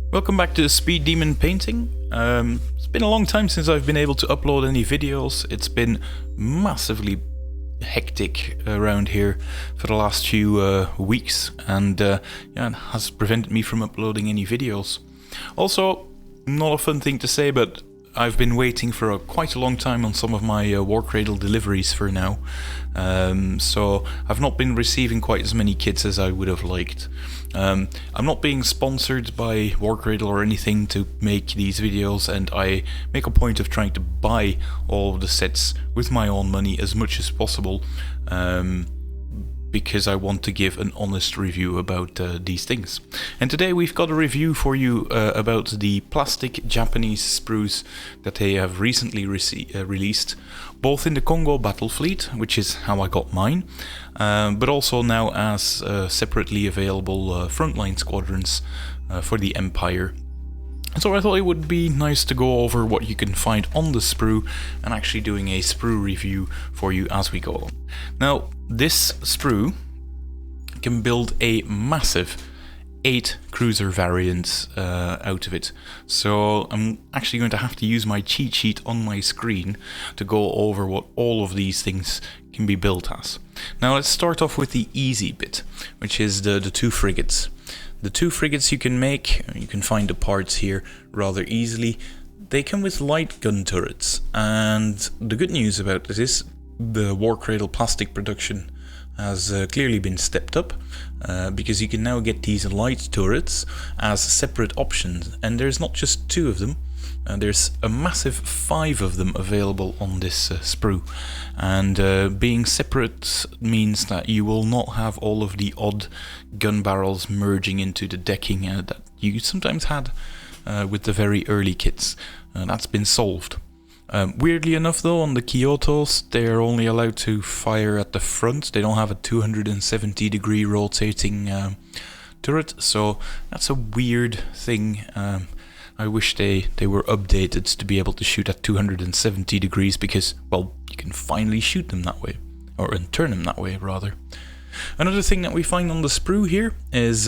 Welcome back to Speed Demon Painting. It's been a long time since I've been able to upload any videos. It's been massively hectic around here for the last few weeks, and yeah, it has prevented me from uploading any videos. Also, not a fun thing to say, but I've been waiting for quite a long time on some of my War Cradle deliveries for now, so I've not been receiving quite as many kits as I would have liked. I'm not being sponsored by War Cradle or anything to make these videos, and I make a point of trying to buy all of the sets with my own money as much as possible, because I want to give an honest review about these things. And today we've got a review for you about the plastic Japanese sprues that they have recently released, both in the Congo battle fleet, which is how I got mine, but also now as separately available frontline squadrons for the Empire. So I thought it would be nice to go over what you can find on the sprue and actually doing a sprue review for you as we go. Now, this sprue can build a massive 8 cruiser variants out of it. So I'm actually going to have to use my cheat sheet on my screen to go over what all of these things can be built as. Now let's start off with the easy bit, which is the 2 frigates. The 2 frigates you can make, you can find the parts here rather easily. They come with light gun turrets, and the good news about this is the War Cradle plastic production has clearly been stepped up, because you can now get these light turrets as separate options, and there's not just 2 of them. There's a massive 5 of them available on this sprue, and being separate means that you will not have all of the odd gun barrels merging into the decking that you sometimes had with the very early kits. That's been solved. Weirdly enough though, on the Kyotos they're only allowed to fire at the front. They don't have a 270 degree rotating turret, so that's a weird thing. I wish they were updated to be able to shoot at 270 degrees, because, well, you can finally shoot them that way, or turn them that way rather. Another thing that we find on the sprue here is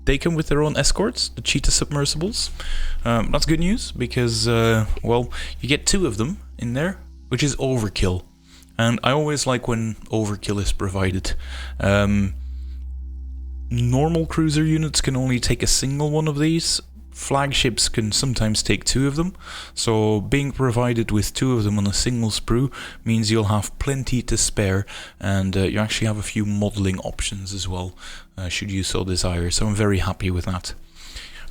they come with their own escorts, the cheetah submersibles. That's good news, because, well, you get 2 of them in there, which is overkill. And I always like when overkill is provided. Normal cruiser units can only take a single one of these. Flagships can sometimes take 2 of them, so being provided with 2 of them on a single sprue means you'll have plenty to spare, and you actually have a few modelling options as well, should you so desire, so I'm very happy with that.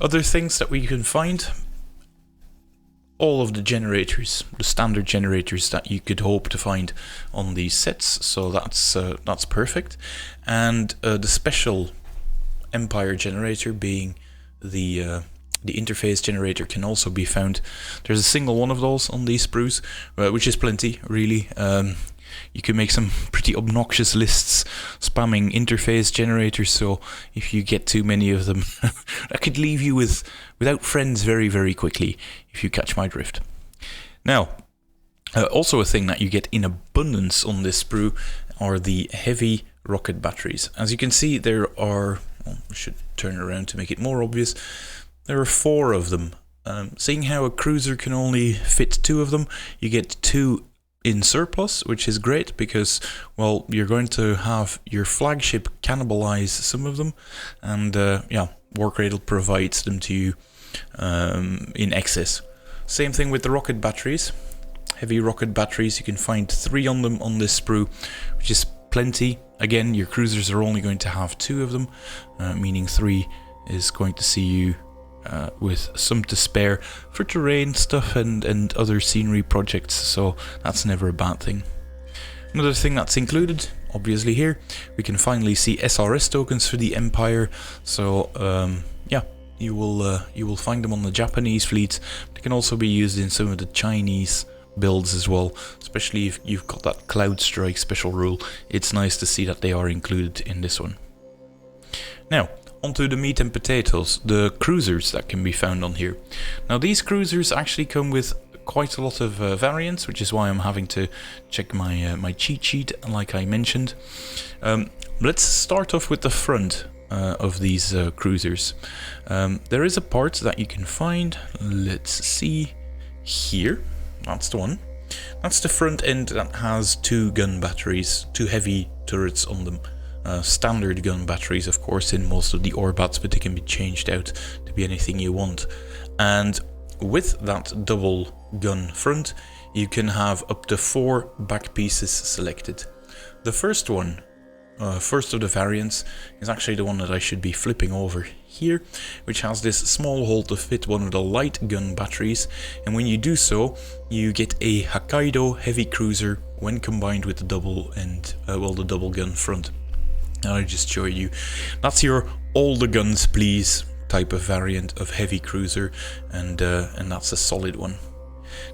Other things that we can find: all of the generators, the standard generators that you could hope to find on these sets, so that's perfect. And the special Empire generator, being the interface generator, can also be found. There's a single one of those on these sprues, which is plenty, really. You can make some pretty obnoxious lists spamming interface generators, so if you get too many of them, that could leave you without friends very, very quickly, if you catch my drift. Now, also a thing that you get in abundance on this sprue are the heavy rocket batteries. As you can see, there are, well, I should turn it around to make it more obvious. There are 4 of them. Seeing how a cruiser can only fit 2 of them, you get 2 in surplus, which is great, because, well, you're going to have your flagship cannibalize some of them, and yeah, War Cradle provides them to you in excess. Same thing with the rocket batteries. Heavy rocket batteries, you can find 3 on them on this sprue, which is plenty. Again, your cruisers are only going to have 2 of them, meaning 3 is going to see you with some to spare for terrain stuff and other scenery projects, so that's never a bad thing. Another thing that's included, obviously here, we can finally see SRS tokens for the Empire, so yeah, you will find them on the Japanese fleet. They can also be used in some of the Chinese builds as well, especially if you've got that Cloud Strike special rule. It's nice to see that they are included in this one. Now, onto the meat and potatoes, the cruisers that can be found on here. Now, these cruisers actually come with quite a lot of variants, which is why I'm having to check my cheat sheet, like I mentioned. Let's start off with the front. of these cruisers. There is a part that you can find, let's see, here, that's the one. That's the front end that has 2 gun batteries, 2 heavy turrets on them. Standard gun batteries, of course, in most of the Orbats, but they can be changed out to be anything you want. And with that double gun front, you can have up to 4 back pieces selected. The first one, first of the variants, is actually the one that I should be flipping over here, which has this small hole to fit one of the light gun batteries, and when you do so, you get a Hokkaido heavy cruiser when combined with the double the double gun front. And I'll just show you, that's your all the guns please type of variant of heavy cruiser, and that's a solid one.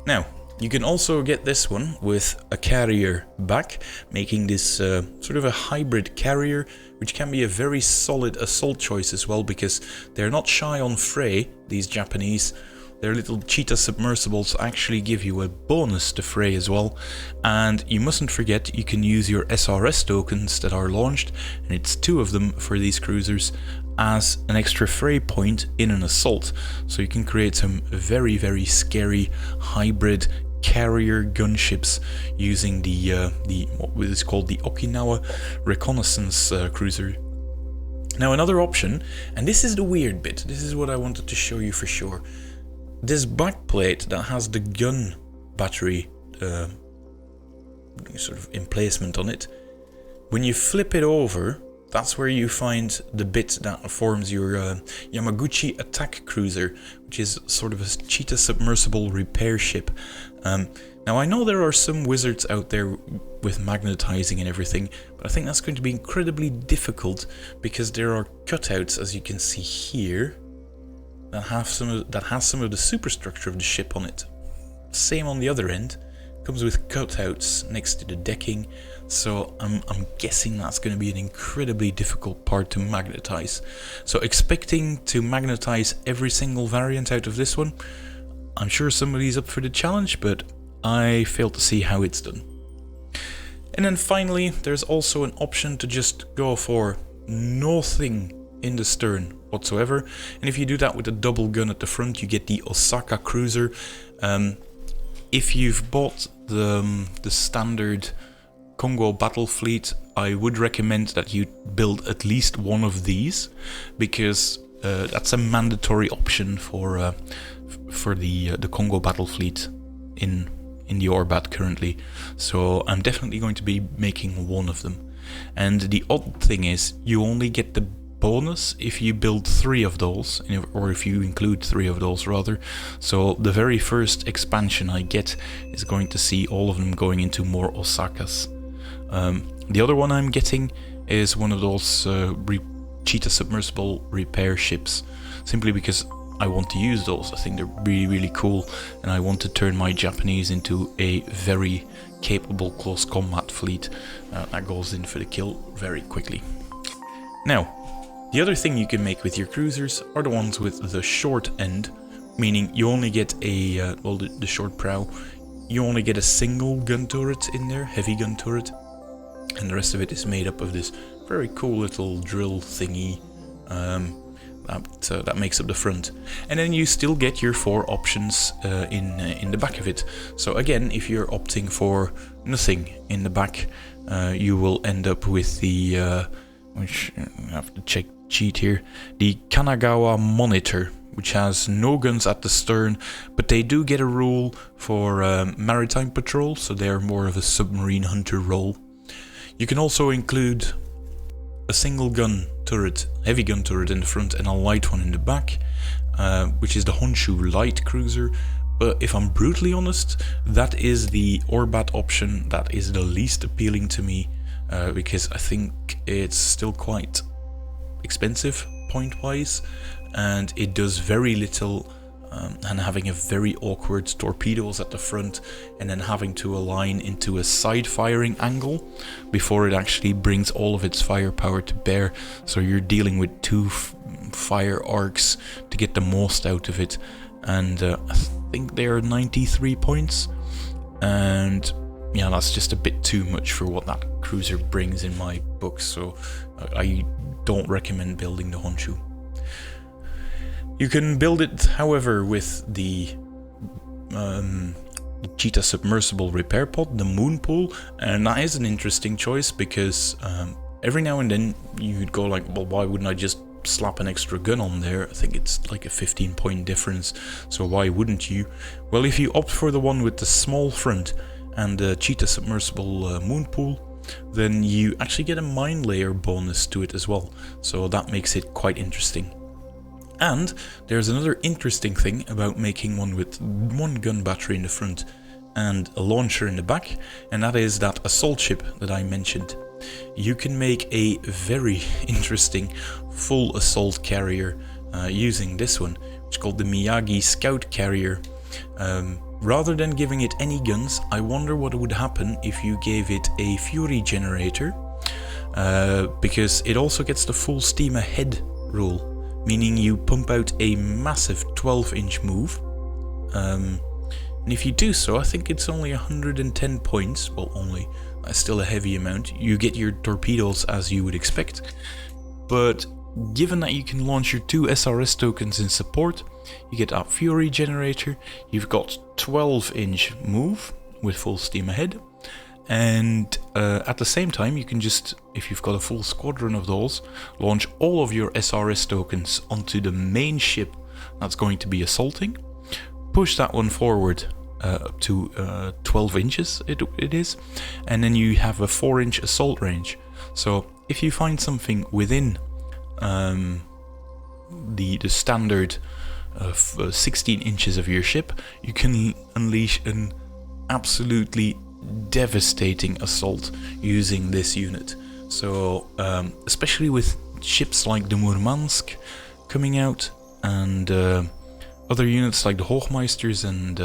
Now, you can also get this one with a carrier back, making this sort of a hybrid carrier, which can be a very solid assault choice as well, because they're not shy on fray, these Japanese. Their little cheetah submersibles actually give you a bonus to fray as well, and you mustn't forget you can use your SRS tokens that are launched, and it's 2 of them for these cruisers, as an extra fray point in an assault. So you can create some very, very scary hybrid carrier gunships using what is called the Okinawa Reconnaissance Cruiser. Now, another option, and this is the weird bit, this is what I wanted to show you for sure. This backplate that has the gun battery sort of emplacement on it, when you flip it over, that's where you find the bit that forms your Yamaguchi attack cruiser, which is sort of a cheetah submersible repair ship. Now, I know there are some wizards out there with magnetizing and everything, but I think that's going to be incredibly difficult because there are cutouts, as you can see here, that has some of the superstructure of the ship on it. Same on the other end, comes with cutouts next to the decking, so I'm guessing that's going to be an incredibly difficult part to magnetize. So expecting to magnetize every single variant out of this one, I'm sure somebody's up for the challenge, but I fail to see how it's done. And then finally, there's also an option to just go for nothing in the stern whatsoever, and if you do that with a double gun at the front, you get the Osaka cruiser. If you've bought the standard Congo battle fleet, I would recommend that you build at least one of these, because that's a mandatory option for the Congo battle fleet in the Orbat currently. So I'm definitely going to be making one of them. And the odd thing is, you only get the bonus if you build 3 of those, or if you include 3 of those rather. So the very first expansion I get is going to see all of them going into more Osakas. The other one I'm getting is one of those cheetah submersible repair ships, simply because I want to use those. I think they're really, really cool, and I want to turn my Japanese into a very capable close combat fleet that goes in for the kill very quickly. Now, the other thing you can make with your cruisers are the ones with the short end, meaning you only get a, the short prow, you only get a single gun turret in there, heavy gun turret, and the rest of it is made up of this very cool little drill thingy that makes up the front. And then you still get your 4 options in the back of it. So again, if you're opting for nothing in the back, you will end up with the, which I have to cheat here, the Kanagawa Monitor, which has no guns at the stern, but they do get a rule for maritime patrol, so they're more of a submarine hunter role. You can also include a single gun turret, heavy gun turret in the front, and a light one in the back, which is the Honshu light cruiser. But if I'm brutally honest, that is the Orbat option that is the least appealing to me, because I think it's still quite expensive point-wise, and it does very little, and having a very awkward torpedoes at the front, and then having to align into a side firing angle before it actually brings all of its firepower to bear, so you're dealing with 2 fire arcs to get the most out of it, and I think they're 93 points, and yeah, that's just a bit too much for what that cruiser brings in my book, so I don't recommend building the Honshu. You can build it, however, with the Cheetah Submersible Repair Pod, the Moon Pool, and that is an interesting choice because every now and then you'd go like, well, why wouldn't I just slap an extra gun on there? I think it's like a 15-point difference, so why wouldn't you? Well, if you opt for the one with the small front and the Cheetah Submersible Moon Pool, then you actually get a mine layer bonus to it as well, so that makes it quite interesting. And there's another interesting thing about making one with one gun battery in the front and a launcher in the back, and that is that assault ship that I mentioned. You can make a very interesting full assault carrier using this one, which is called the Miyagi Scout Carrier. Rather than giving it any guns, I wonder what would happen if you gave it a fury generator, because it also gets the full steam ahead rule, meaning you pump out a massive 12-inch move. And if you do so, I think it's only 110 points, well, only, that's still a heavy amount. You get your torpedoes as you would expect, but given that you can launch your 2 SRS tokens in support, you get that fury generator, you've got 12-inch move with full steam ahead, and at the same time you can just, if you've got a full squadron of those, launch all of your SRS tokens onto the main ship that's going to be assaulting, push that one forward up to 12 inches it is, and then you have a 4-inch assault range. So if you find something within the standard 16 inches of your ship, you can unleash an absolutely devastating assault using this unit. So especially with ships like the Murmansk coming out, and other units like the Hochmeisters and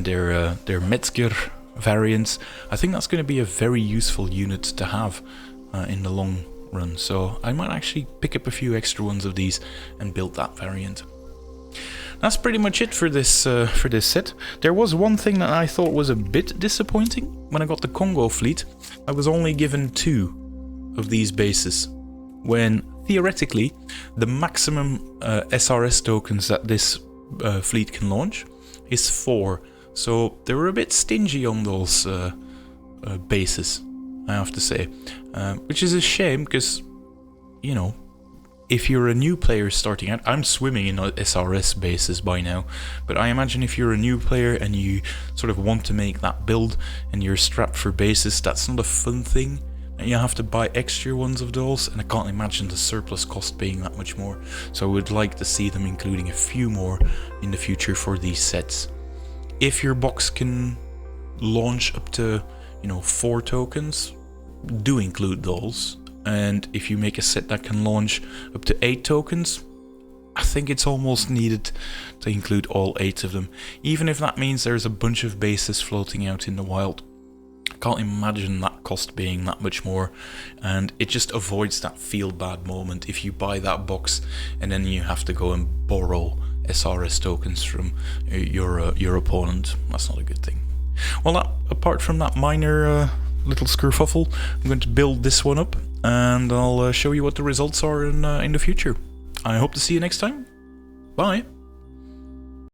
their Metzger variants, I think that's going to be a very useful unit to have in the long run. So I might actually pick up a few extra ones of these and build that variant. That's pretty much it for this set. There was one thing that I thought was a bit disappointing. When I got the Congo fleet, I was only given 2 of these bases, when theoretically the maximum SRS tokens that this fleet can launch is 4. So they were a bit stingy on those bases, I have to say, which is a shame because, you know, if you're a new player starting out, I'm swimming in SRS bases by now, but I imagine if you're a new player and you sort of want to make that build and you're strapped for bases, that's not a fun thing. And you have to buy extra ones of those, and I can't imagine the surplus cost being that much more. So I would like to see them including a few more in the future for these sets. If your box can launch up to, 4 tokens, do include those. And if you make a set that can launch up to 8 tokens, I think it's almost needed to include all 8 of them. Even if that means there's a bunch of bases floating out in the wild. I can't imagine that cost being that much more, and it just avoids that feel bad moment if you buy that box and then you have to go and borrow SRS tokens from your opponent. That's not a good thing. Well, apart from that minor little skerfuffle, I'm going to build this one up, and I'll show you what the results are in the future. I hope to see you next time. Bye!